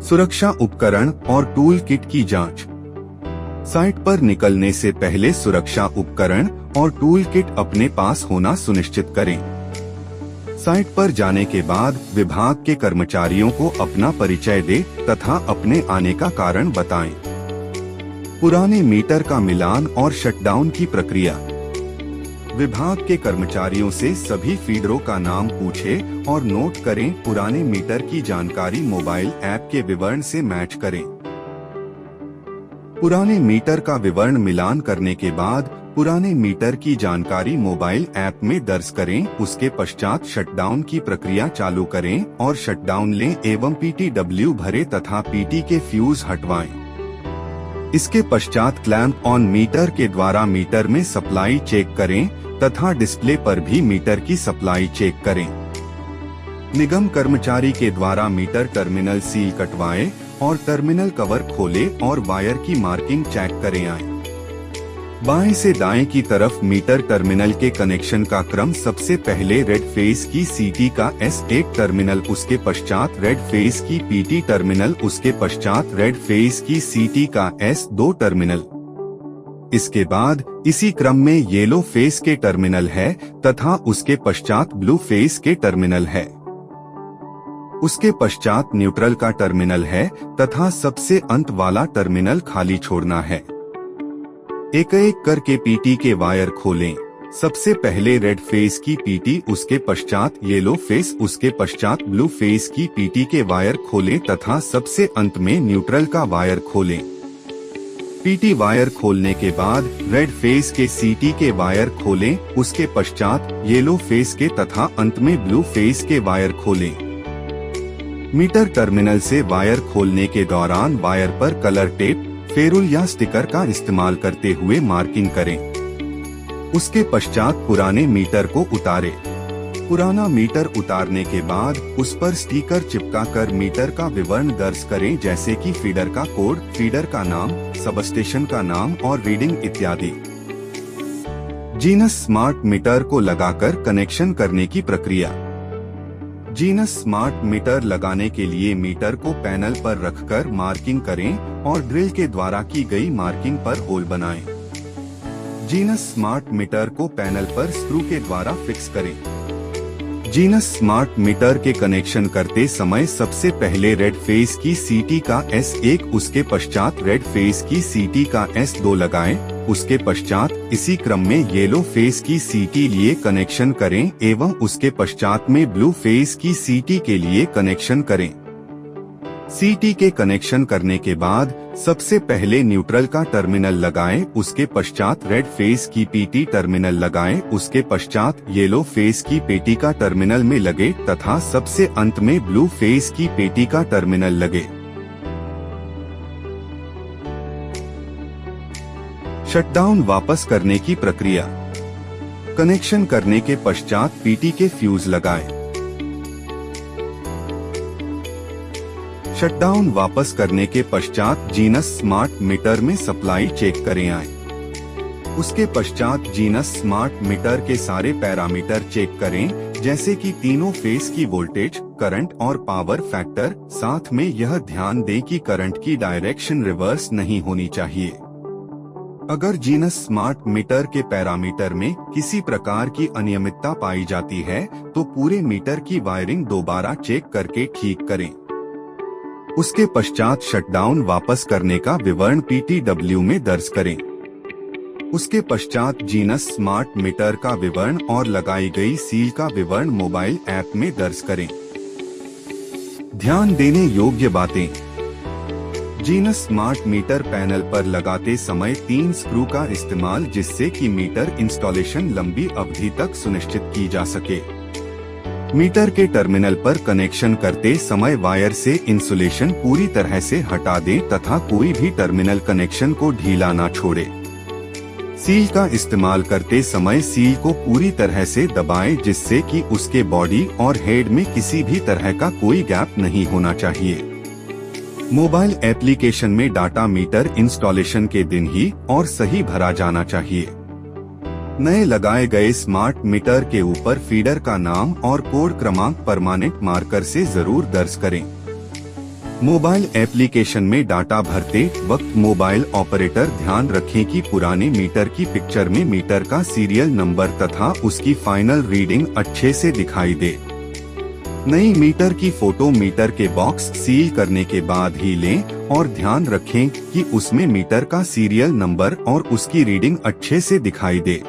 सुरक्षा उपकरण और टूल किट की जांच। साइट पर निकलने से पहले सुरक्षा उपकरण और टूल किट अपने पास होना सुनिश्चित करें। साइट पर जाने के बाद विभाग के कर्मचारियों को अपना परिचय दें तथा अपने आने का कारण बताएं। पुराने मीटर का मिलान और शटडाउन की प्रक्रिया। विभाग के कर्मचारियों से सभी फीडरों का नाम पूछें और नोट करें। पुराने मीटर की जानकारी मोबाइल ऐप के विवरण से मैच करें। पुराने मीटर का विवरण मिलान करने के बाद पुराने मीटर की जानकारी मोबाइल ऐप में दर्ज करें। उसके पश्चात शटडाउन की प्रक्रिया चालू करें और शटडाउन लें एवं PTW भरे तथा PT के फ्यूज हटवाएं। इसके पश्चात क्लैंप ऑन मीटर के द्वारा मीटर में सप्लाई चेक करें तथा डिस्प्ले पर भी मीटर की सप्लाई चेक करें। निगम कर्मचारी के द्वारा मीटर टर्मिनल सील कटवाएं और टर्मिनल कवर खोलें और वायर की मार्किंग चेक करें आए। बाएं से दाएं की तरफ मीटर टर्मिनल के कनेक्शन का क्रम। सबसे पहले रेड फेज की CT का S1 टर्मिनल, उसके पश्चात रेड फेज की PT टर्मिनल, उसके पश्चात रेड फेज की CT का S2 टर्मिनल। इसके बाद इसी क्रम में येलो फेज के टर्मिनल है तथा उसके पश्चात ब्लू फेज के टर्मिनल है। उसके पश्चात न्यूट्रल का टर्मिनल है तथा सबसे अंत वाला टर्मिनल खाली छोड़ना है। एक एक करके PT के वायर खोलें। सबसे पहले रेड फेज की PT, उसके पश्चात येलो फेज, उसके पश्चात ब्लू फेज की PT के वायर खोलें तथा सबसे अंत में न्यूट्रल का वायर खोलें। PT वायर खोलने के बाद रेड फेज के CT के वायर खोलें, उसके पश्चात येलो फेज के तथा अंत में ब्लू फेज के वायर खोलें। मीटर टर्मिनल से वायर खोलने के दौरान वायर पर कलर टेप, फेरुल या स्टिकर का इस्तेमाल करते हुए मार्किंग करें। उसके पश्चात पुराने मीटर को उतारें। पुराना मीटर उतारने के बाद उस पर स्टिकर चिपकाकर मीटर का विवरण दर्ज करें, जैसे कि फीडर का कोड, फीडर का नाम, सबस्टेशन का नाम और रीडिंग इत्यादि। जीनस स्मार्ट मीटर को लगाकर कनेक्शन करने की प्रक्रिया। जीनस स्मार्ट मीटर लगाने के लिए मीटर को पैनल पर रखकर मार्किंग करें और ड्रिल के द्वारा की गई मार्किंग पर होल बनाएं। जीनस स्मार्ट मीटर को पैनल पर स्क्रू के द्वारा फिक्स करें। जीनस स्मार्ट मीटर के कनेक्शन करते समय सबसे पहले रेड फेज की CT का S1, उसके पश्चात रेड फेज की CT का S2 लगाएं। उसके पश्चात इसी क्रम में येलो फेज की CT लिए कनेक्शन करें एवं उसके पश्चात में ब्लू फेज की CT के लिए कनेक्शन करें। CT के कनेक्शन करने के बाद सबसे पहले न्यूट्रल का टर्मिनल लगाएं, उसके पश्चात रेड फेज की PT टर्मिनल लगाएं, उसके पश्चात येलो फेज की PT का टर्मिनल में लगे तथा सबसे अंत में ब्लू फेज की PT का टर्मिनल लगे। शटडाउन वापस करने की प्रक्रिया। कनेक्शन करने के पश्चात PT के फ्यूज लगाएं। शटडाउन वापस करने के पश्चात जीनस स्मार्ट मीटर में सप्लाई चेक करें आए। उसके पश्चात जीनस स्मार्ट मीटर के सारे पैरामीटर चेक करें, जैसे कि तीनों फेज की वोल्टेज, करंट और पावर फैक्टर। साथ में यह ध्यान दें कि करंट की डायरेक्शन रिवर्स नहीं होनी चाहिए। अगर जीनस स्मार्ट मीटर के पैरामीटर में किसी प्रकार की अनियमितता पाई जाती है तो पूरे मीटर की वायरिंग दोबारा चेक करके ठीक करें। उसके पश्चात शटडाउन वापस करने का विवरण PTW में दर्ज करें। उसके पश्चात जीनस स्मार्ट मीटर का विवरण और लगाई गई सील का विवरण मोबाइल ऐप में दर्ज करें। ध्यान देने योग्य बातें। जीनस स्मार्ट मीटर पैनल पर लगाते समय 3 स्क्रू का इस्तेमाल, जिससे कि मीटर इंस्टॉलेशन लंबी अवधि तक सुनिश्चित की जा सके। मीटर के टर्मिनल पर कनेक्शन करते समय वायर से इंसुलेशन पूरी तरह से हटा दें तथा कोई भी टर्मिनल कनेक्शन को ढीला ना छोड़े। सील का इस्तेमाल करते समय सील को पूरी तरह से दबाएं, जिससे कि उसके बॉडी और हेड में किसी भी तरह का कोई गैप नहीं होना चाहिए। मोबाइल एप्लीकेशन में डाटा मीटर इंस्टॉलेशन के दिन ही और सही भरा जाना चाहिए। नए लगाए गए स्मार्ट मीटर के ऊपर फीडर का नाम और कोड क्रमांक परमानेंट मार्कर से जरूर दर्ज करें। मोबाइल एप्लीकेशन में डाटा भरते वक्त मोबाइल ऑपरेटर ध्यान रखें कि पुराने मीटर की पिक्चर में मीटर का सीरियल नंबर तथा उसकी फाइनल रीडिंग अच्छे से दिखाई दे। नई मीटर की फोटो मीटर के बॉक्स सील करने के बाद ही लें और ध्यान रखें कि उसमें मीटर का सीरियल नंबर और उसकी रीडिंग अच्छे से दिखाई दे।